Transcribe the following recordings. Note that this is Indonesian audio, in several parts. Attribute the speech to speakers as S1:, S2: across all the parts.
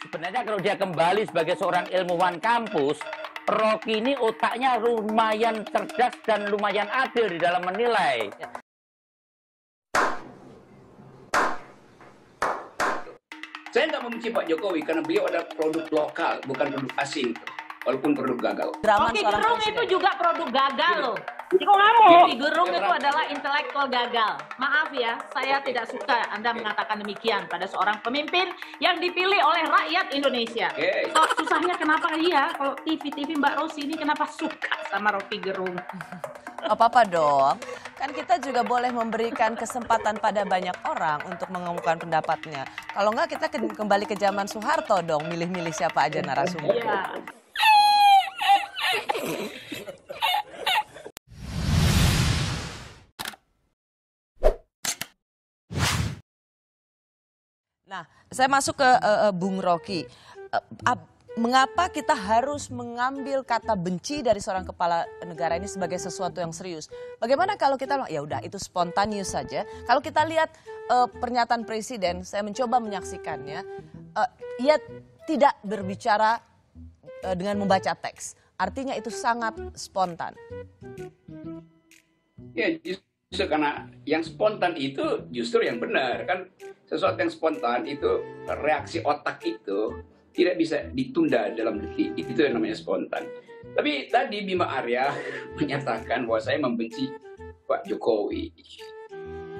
S1: Sebenarnya kalau dia kembali sebagai seorang ilmuwan kampus, Rocky ini otaknya lumayan cerdas dan lumayan adil di dalam menilai.
S2: Saya nggak membenci Pak Jokowi karena beliau ada produk lokal, bukan produk asing. Walaupun produk gagal.
S3: Rocky Gerung itu juga produk gagal loh. Rocky Gerung itu adalah intelektual gagal. Maaf ya, saya tidak suka Anda mengatakan demikian pada seorang pemimpin yang dipilih oleh rakyat Indonesia. So, susahnya kenapa iya kalau TV Mbak Rosi ini kenapa suka sama Rocky Gerung?
S4: Apa-apa dong, kan kita juga boleh memberikan kesempatan pada banyak orang untuk mengumumkan pendapatnya. Kalau enggak kita kembali ke zaman Soeharto dong, milih-milih siapa aja narasumber.
S3: Iya.
S4: Nah, saya masuk ke Bung Rocky. Mengapa kita harus mengambil kata benci dari seorang kepala negara ini sebagai sesuatu yang serius? Bagaimana kalau kita ya udah itu spontanius saja. Kalau kita lihat pernyataan presiden, saya mencoba menyaksikannya, ia tidak berbicara dengan membaca teks. Artinya itu sangat spontan.
S2: Ya, justru karena yang spontan itu justru yang benar kan. Sesuatu yang spontan itu reaksi otak itu tidak bisa ditunda dalam detik. Itu yang namanya spontan. Tapi tadi Bima Arya menyatakan bahwa saya membenci Pak Jokowi.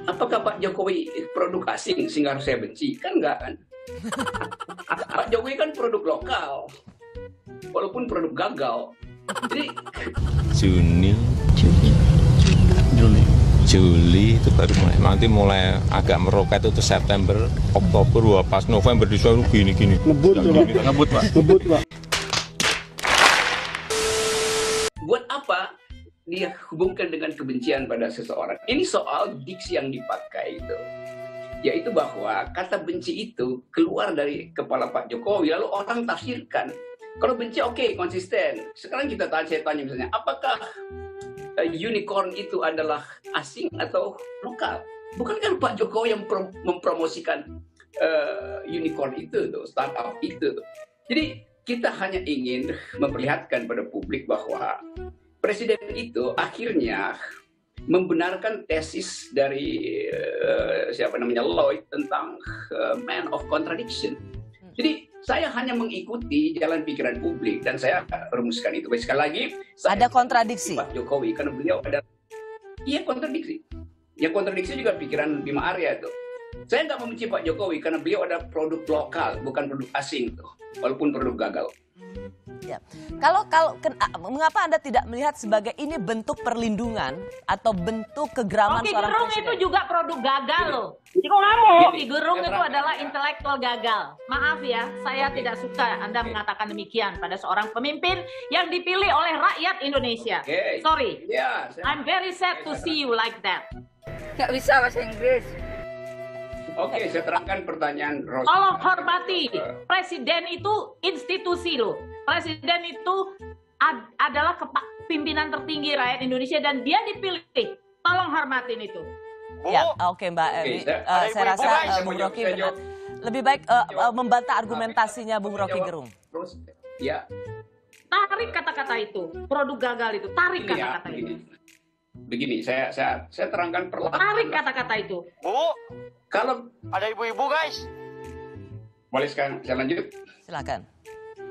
S2: Apakah Pak Jokowi produk asing sehingga harus saya benci? Kan enggak kan? Pak Jokowi kan produk lokal. Walaupun produk gagal. Jadi
S5: Juli itu baru mulai. Nanti mulai agak meroket itu September, Oktober, wah pas November disuruh gini-gini. Ngebut Pak.
S2: Buat apa dia hubungkan dengan kebencian pada seseorang? Ini soal diksi yang dipakai itu. Yaitu bahwa kata benci itu keluar dari kepala Pak Jokowi, lalu orang tafsirkan. Kalau benci oke, konsisten. Sekarang saya tanya misalnya, apakah unicorn itu adalah asing atau lokal? Bukankah Pak Jokowi yang mempromosikan unicorn itu, startup itu? Jadi kita hanya ingin memperlihatkan pada publik bahwa presiden itu akhirnya membenarkan tesis dari Lloyd tentang man of contradiction. Jadi saya hanya mengikuti jalan pikiran publik dan saya rumuskan itu. Sekali lagi,
S4: ada kontradiksi
S2: Pak Jokowi karena beliau ada kontradiksi. Yang kontradiksi juga pikiran Bima Arya itu. Saya nggak membenci Pak Jokowi karena beliau ada produk lokal, bukan produk asing tuh, walaupun produk gagal.
S4: Ya. Mengapa Anda tidak melihat sebagai ini bentuk perlindungan atau bentuk kegeraman
S3: Rocky
S4: seorang
S3: Gerung
S4: presiden?
S3: itu juga produk gagal loh. Rocky Gerung itu adalah intelektual gagal. Maaf ya, saya tidak suka Anda mengatakan demikian pada seorang pemimpin yang dipilih oleh rakyat Indonesia. Sorry, I'm very sad to see you like that.
S6: Nggak bisa bahasa Inggris.
S2: Oke, saya terangkan pertanyaan Rosi.
S3: Tolong hormati, presiden itu institusi loh. Presiden itu adalah pimpinan tertinggi rakyat Indonesia dan dia dipilih. Tolong hormatin itu.
S4: Ya, oke Mbak Emi. Saya rasa Bung Rocky lebih baik membantah argumentasinya Bung Rocky Gerung.
S2: Ya.
S3: Tarik kata-kata itu, produk gagal itu, tarik kata-kata itu.
S2: Begini, saya terangkan perlahan.
S3: Tarik kata-kata itu.
S7: Bu,
S2: kalau
S7: ada ibu-ibu guys.
S2: Boleh sekarang saya lanjut?
S4: Silakan.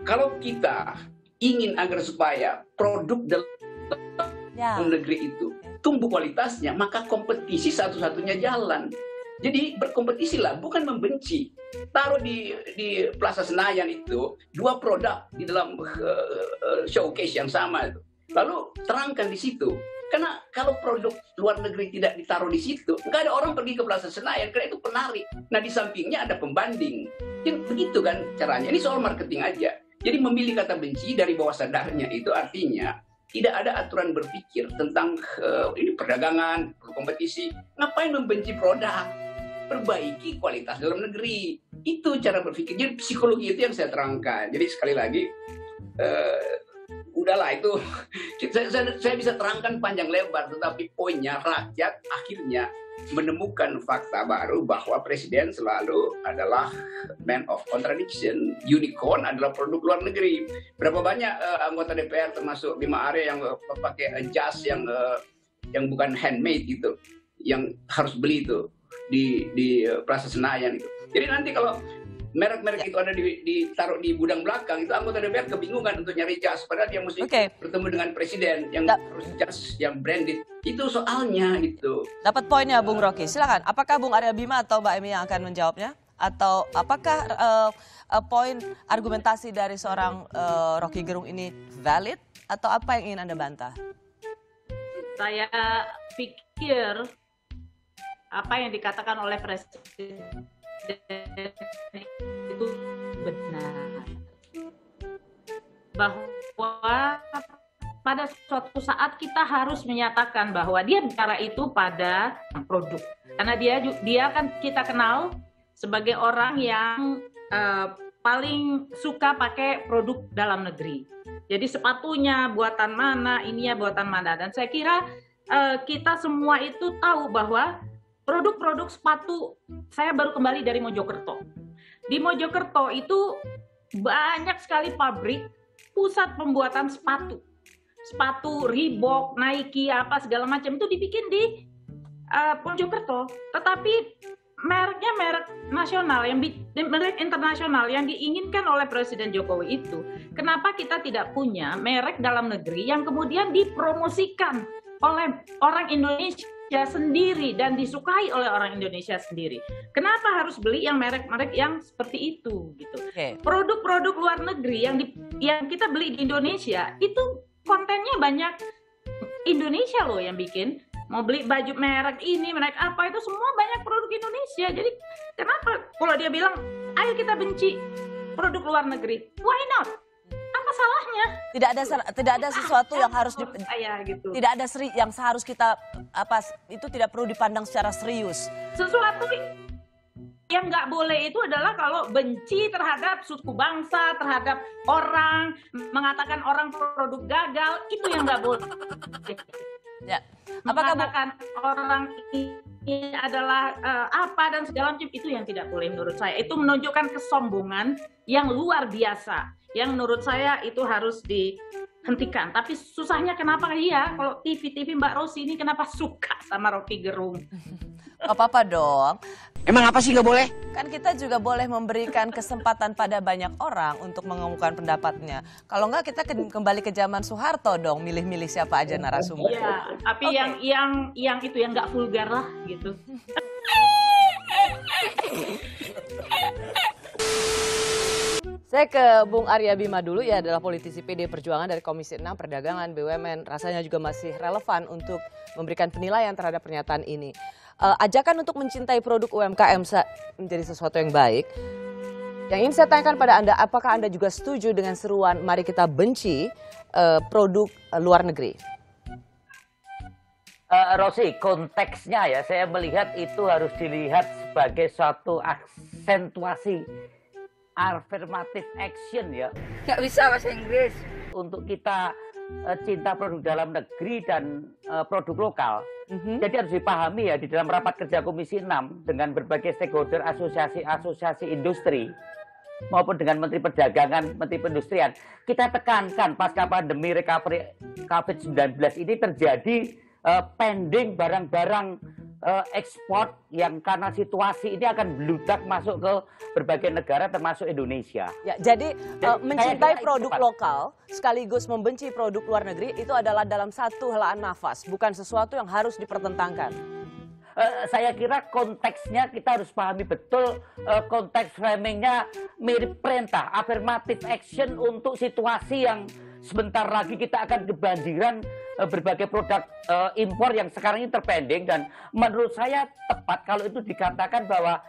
S2: Kalau kita ingin agar supaya produk dalam negeri itu tumbuh kualitasnya, maka kompetisi satu-satunya jalan. Jadi berkompetisilah, bukan membenci. Taruh di Plaza Senayan itu 2 produk di dalam showcase yang sama itu. Lalu terangkan di situ. Karena kalau produk luar negeri tidak ditaruh di situ, nggak ada orang pergi ke Plaza Senayan, karena itu penarik. Nah di sampingnya ada pembanding. Jadi begitu kan caranya. Ini soal marketing aja. Jadi memilih kata benci dari bawah sadarnya itu artinya tidak ada aturan berpikir tentang ini perdagangan, kompetisi. Ngapain membenci produk? Perbaiki kualitas dalam negeri. Itu cara berpikir. Jadi psikologi itu yang saya terangkan. Jadi sekali lagi, udahlah itu saya bisa terangkan panjang lebar, tetapi poinnya rakyat akhirnya menemukan fakta baru bahwa presiden selalu adalah man of contradiction. Unicorn adalah produk luar negeri. Berapa banyak anggota DPR termasuk Bima Arya yang pakai jas yang bukan handmade gitu, yang harus beli itu di Plaza Senayan itu. Jadi nanti kalau merek-merek itu ada ditaruh di gudang belakang, itu anggota DPR kebingungan untuk nyari jas, padahal dia mesti bertemu dengan presiden yang harus jas yang branded. Itu soalnya itu.
S4: Dapat poinnya Bung Rocky. Silakan. Apakah Bung Arya Bima atau Mbak Emi yang akan menjawabnya? Atau apakah poin argumentasi dari seorang Rocky Gerung ini valid atau apa yang ingin Anda bantah?
S3: Saya pikir apa yang dikatakan oleh presiden itu benar, bahwa pada suatu saat kita harus menyatakan bahwa dia bicara itu pada produk, karena dia kan kita kenal sebagai orang yang paling suka pakai produk dalam negeri. Jadi sepatunya buatan mana, ininya buatan mana, dan saya kira kita semua itu tahu bahwa produk-produk sepatu, saya baru kembali dari Mojokerto. Di Mojokerto itu banyak sekali pabrik, pusat pembuatan sepatu. Sepatu Reebok, Nike, apa segala macam itu dibikin di Mojokerto. Tetapi mereknya merek nasional, merek internasional yang diinginkan oleh Presiden Jokowi itu. Kenapa kita tidak punya merek dalam negeri yang kemudian dipromosikan oleh orang Indonesia sendiri dan disukai oleh orang Indonesia sendiri? Kenapa harus beli yang merek-merek yang seperti itu gitu? Produk-produk luar negeri yang kita beli di Indonesia itu kontennya banyak Indonesia loh yang bikin. Mau beli baju merek ini, merek apa, itu semua banyak produk Indonesia. Jadi kenapa kalau dia bilang ayo kita benci produk luar negeri, why not? Apa salahnya?
S4: Tidak ada sesuatu yang harus
S3: gitu.
S4: Tidak ada yang seharus kita itu tidak perlu dipandang secara serius.
S3: Sesuatu yang nggak boleh itu adalah kalau benci terhadap suku bangsa, terhadap orang, mengatakan orang produk gagal, itu yang nggak boleh.
S4: Ya. Apakah
S3: mengatakan orang ini adalah apa dan segala macam, itu yang tidak boleh menurut saya. Itu menunjukkan kesombongan yang luar biasa, yang menurut saya itu harus dihentikan. Tapi susahnya kenapa kalau TV Mbak Rosi ini kenapa suka sama Rocky Gerung?
S4: Gak apa-apa dong.
S7: Emang apa sih nggak boleh?
S4: Kan kita juga boleh memberikan kesempatan pada banyak orang untuk mengumumkan pendapatnya. Kalau enggak kita kembali ke zaman Soeharto dong, milih-milih siapa aja narasumber.
S3: Iya, tapi yang itu yang nggak vulgar lah gitu.
S4: Saya ke Bung Arya Bima dulu, ya adalah politisi PD Perjuangan dari Komisi 6 Perdagangan BUMN. Rasanya juga masih relevan untuk memberikan penilaian terhadap pernyataan ini. Ajakan untuk mencintai produk UMKM menjadi sesuatu yang baik. Yang ingin saya tanyakan pada Anda, apakah Anda juga setuju dengan seruan mari kita benci produk luar negeri?
S1: Rosi, konteksnya ya, saya melihat itu harus dilihat sebagai suatu aksentuasi affirmative action ya.
S6: Nggak bisa bahasa Inggris.
S1: Untuk kita cinta produk dalam negeri dan produk lokal. Jadi harus dipahami ya, di dalam rapat kerja Komisi 6 dengan berbagai stakeholder asosiasi industri maupun dengan Menteri Perdagangan, Menteri Perindustrian, kita tekankan pasca pandemi recovery COVID-19 ini terjadi pending barang-barang ekspor yang karena situasi ini akan beludak masuk ke berbagai negara termasuk Indonesia.
S4: Ya, jadi mencintai produk lokal sekaligus membenci produk luar negeri itu adalah dalam satu helaan nafas, bukan sesuatu yang harus dipertentangkan.
S1: Saya kira konteksnya kita harus pahami betul, konteks framingnya mirip perintah, affirmative action untuk situasi yang sebentar lagi kita akan kebanjiran berbagai produk impor yang sekarang ini terpending. Dan menurut saya tepat kalau itu dikatakan bahwa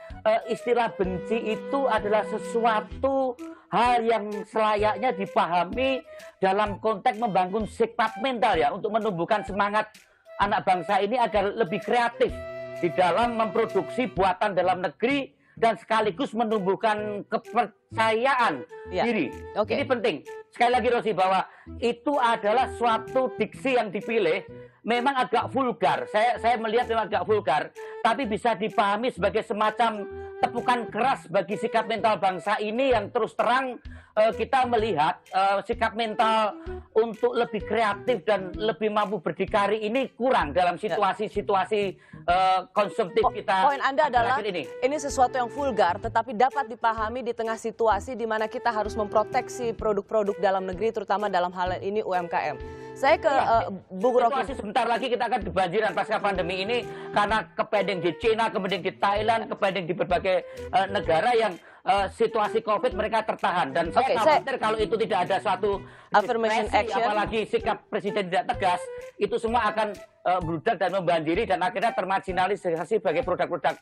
S1: istilah benci itu adalah sesuatu hal yang selayaknya dipahami dalam konteks membangun sikap mental ya, untuk menumbuhkan semangat anak bangsa ini agar lebih kreatif di dalam memproduksi buatan dalam negeri dan sekaligus menumbuhkan kepercayaan diri. Ini penting. Sekali lagi Rosi, bahwa itu adalah suatu diksi yang dipilih memang agak vulgar. Saya melihat memang agak vulgar tapi bisa dipahami sebagai semacam tepukan keras bagi sikap mental bangsa ini yang terus terang kita melihat sikap mental untuk lebih kreatif dan lebih mampu berdikari ini kurang dalam situasi-situasi konsumtif kita.
S4: Poin Anda adalah
S1: ini
S4: sesuatu yang vulgar tetapi dapat dipahami di tengah situasi di mana kita harus memproteksi produk-produk dalam negeri terutama dalam hal ini UMKM. Saya ke Bung Rocky.
S1: Situasi sebentar lagi kita akan kebanjiran pasca pandemi ini karena kepenting di Cina, kepenting di Thailand, kepenting di berbagai negara yang situasi COVID mereka tertahan. Dan saya khawatir kalau itu tidak ada suatu
S4: affirmation action,
S1: apalagi sikap presiden tidak tegas, itu semua akan bludak dan membanjiri dan akhirnya termarginalisasi sebagai produk-produk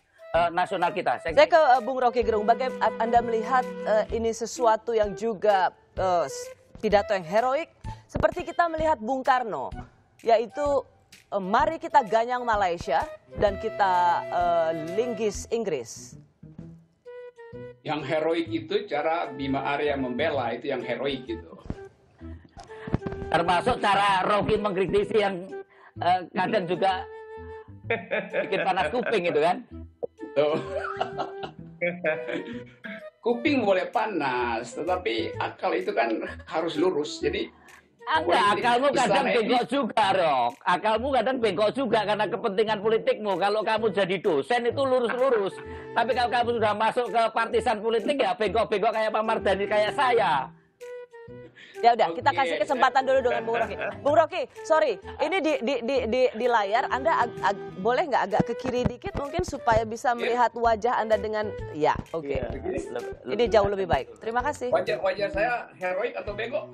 S1: nasional kita.
S4: Saya ke Bung Rocky Gerung, bagaimana Anda melihat ini sesuatu yang juga pidato yang heroik seperti kita melihat Bung Karno, yaitu mari kita ganyang Malaysia dan kita linggis Inggris.
S2: Yang heroik itu cara Bima Arya membela, itu yang heroik gitu.
S1: Termasuk cara Rocky mengkritisi yang kadang juga bikin panas kuping itu kan.
S2: Kuping boleh panas, tetapi akal itu kan harus lurus. Jadi
S1: akalmu kadang bengkok juga, Rok. Akalmu kadang bengkok juga karena kepentingan politikmu. Kalau kamu jadi dosen itu lurus-lurus. Tapi kalau kamu sudah masuk ke partisan politik ya bengkok-bengkok kayak Pak Mardhani, kayak saya.
S4: Ya udah, kita kasih kesempatan dulu dengan Bung Rocky. Bung Rocky, sorry, ini di layar Anda boleh nggak agak ke kiri dikit mungkin supaya bisa melihat wajah Anda dengan oke. Ini jauh lebih baik. Terima kasih.
S2: Wajah saya heroik atau bengkok?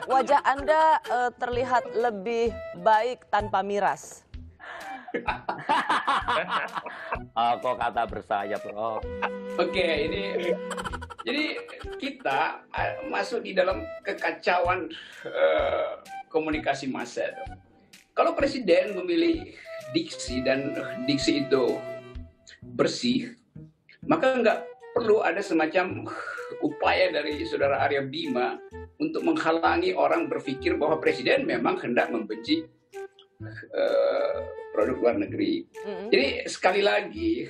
S4: Wajah Anda terlihat lebih baik tanpa miras.
S1: Kok kata bersayap, Bro.
S2: Oke, ini jadi kita masuk di dalam kekacauan komunikasi massa. Kalau presiden memilih diksi dan diksi itu bersih, maka nggak perlu ada semacam upaya dari saudara Arya Bima untuk menghalangi orang berpikir bahwa presiden memang hendak membenci produk luar negeri. Jadi sekali lagi,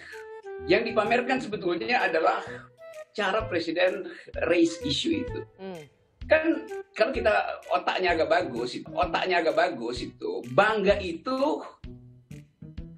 S2: yang dipamerkan sebetulnya adalah cara presiden raise issue itu. Kan kalau kita otaknya agak bagus itu bangga itu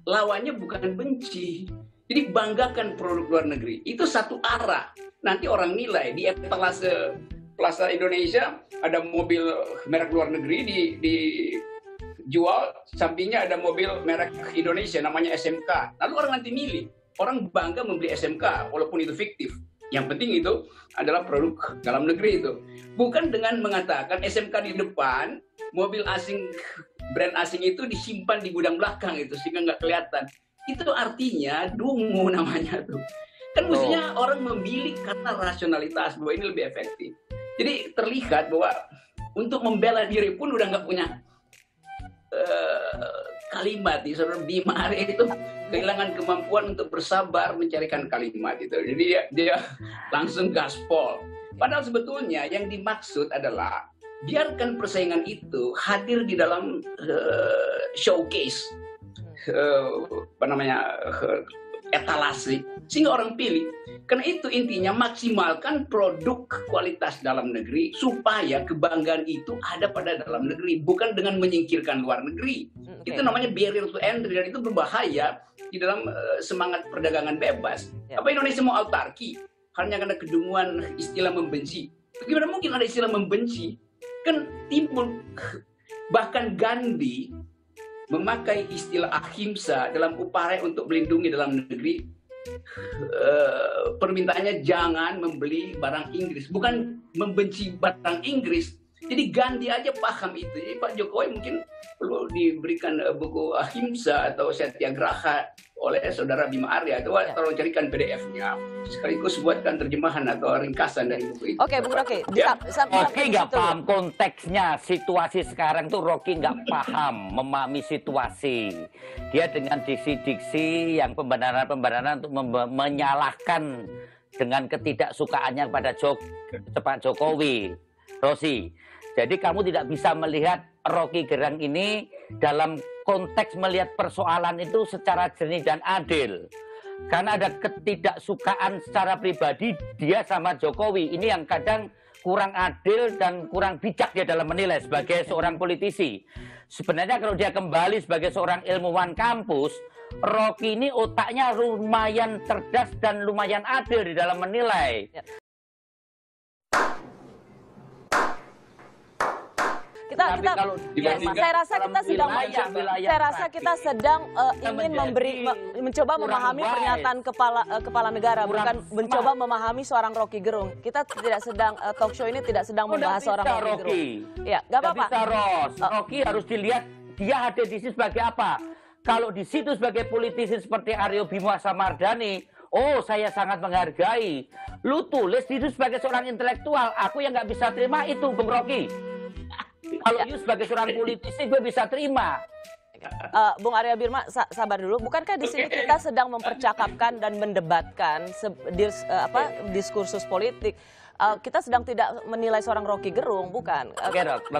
S2: lawannya bukan benci. Jadi banggakan produk luar negeri. Itu satu arah. Nanti orang nilai di etalase Plaza Indonesia ada mobil merek luar negeri dijual, sampingnya ada mobil merek Indonesia namanya SMK. Lalu orang nanti milih. Orang bangga membeli SMK walaupun itu fiktif. Yang penting itu adalah produk dalam negeri itu. Bukan dengan mengatakan SMK di depan, mobil asing, brand asing itu disimpan di gudang belakang itu sehingga nggak kelihatan. Itu artinya dungu namanya tuh. Kan mestinya orang memilih kata rasionalitas bahwa ini lebih efektif. Jadi terlihat bahwa untuk membela diri pun udah nggak punya kalimat. Saudara Bima Arya itu kehilangan kemampuan untuk bersabar mencarikan kalimat itu. Jadi dia langsung gaspol. Padahal sebetulnya yang dimaksud adalah biarkan persaingan itu hadir di dalam showcase, etalase, sehingga orang pilih. Karena itu intinya maksimalkan produk kualitas dalam negeri supaya kebanggaan itu ada pada dalam negeri, bukan dengan menyingkirkan luar negeri. Itu namanya barrier to entry dan itu berbahaya di dalam semangat perdagangan bebas. Apa Indonesia mau autarki hanya karena kedunguan istilah membenci? Bagaimana mungkin ada istilah membenci? Kan timbul, bahkan Gandhi memakai istilah ahimsa dalam upaya untuk melindungi dalam negeri. Permintaannya jangan membeli barang Inggris, bukan membenci barang Inggris. Jadi Gandhi aja paham itu. Jadi Pak Jokowi mungkin perlu diberikan buku ahimsa atau satyagraha oleh saudara Bima Arya. Tolong carikan PDF-nya, sekaligus buatkan terjemahan atau ringkasan dari buku itu.
S4: Oke, Bung Rocky.
S1: Rocky nggak paham konteksnya situasi sekarang tuh. Rocky nggak paham memahami situasi. Dia dengan diksi-diksi yang pembenaran-pembenaran untuk menyalahkan dengan ketidaksukaannya kepada Pak Jokowi. Rosi, jadi kamu tidak bisa melihat Rocky Gerung ini dalam konteks melihat persoalan itu secara jernih dan adil. Karena ada ketidaksukaan secara pribadi dia sama Jokowi. Ini yang kadang kurang adil dan kurang bijak dia dalam menilai sebagai seorang politisi. Sebenarnya kalau dia kembali sebagai seorang ilmuwan kampus, Rocky ini otaknya lumayan cerdas dan lumayan adil di dalam menilai.
S4: Saya rasa kita sedang ingin mencoba memahami pernyataan kepala negara, bukan mencoba memahami seorang Rocky Gerung. Kita tidak sedang talk show ini tidak sedang membahas seorang Rocky Gerung. Ya, nggak apa-apa.
S1: Rocky harus dilihat dia hadir di sini sebagai apa. Kalau di situ sebagai politisi seperti Aryo Bimo Samardani, oh saya sangat menghargai. Lu tulis di situ sebagai seorang intelektual, aku yang nggak bisa terima itu, Bung Rocky. Kalau you sebagai seorang politisi, gue bisa terima.
S4: Bung Arya Bima, sabar dulu. Bukankah di sini kita sedang mempercakapkan dan mendebatkan diskursus politik? Kita sedang tidak menilai seorang Rocky Gerung, bukan?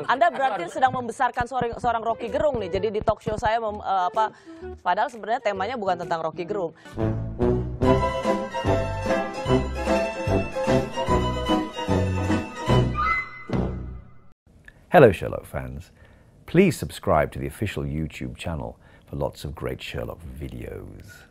S4: Anda berarti sedang membesarkan seorang Rocky Gerung nih. Jadi di talk show saya, padahal sebenarnya temanya bukan tentang Rocky Gerung.
S7: Hello Sherlock fans, please subscribe to the official YouTube channel for lots of great Sherlock videos.